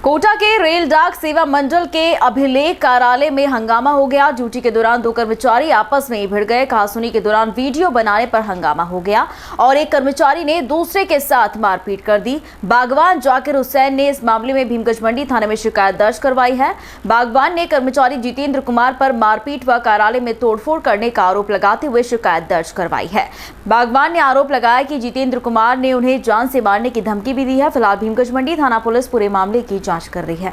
कोटा के रेल डाक सेवा मंडल के अभिलेख कार्यालय में हंगामा हो गया। ड्यूटी के दौरान दो कर्मचारी आपस में भिड़ गए। कहासुनी के दौरान वीडियो बनाने पर हंगामा हो गया और एक कर्मचारी ने दूसरे के साथ मारपीट कर दी। बागवान जाकिर हुसैन ने इस मामले में भीमगंज मंडी थाने में शिकायत दर्ज करवाई है। बागवान ने कर्मचारी जितेंद्र कुमार पर मारपीट व कार्यालय में तोड़फोड़ करने का आरोप लगाते हुए शिकायत दर्ज करवाई है। बागवान ने आरोप लगाया कि जितेंद्र कुमार ने उन्हें जान से मारने की धमकी भी दी है। फिलहाल भीमगंज मंडी थाना पुलिस पूरे मामले की जांच कर रही है।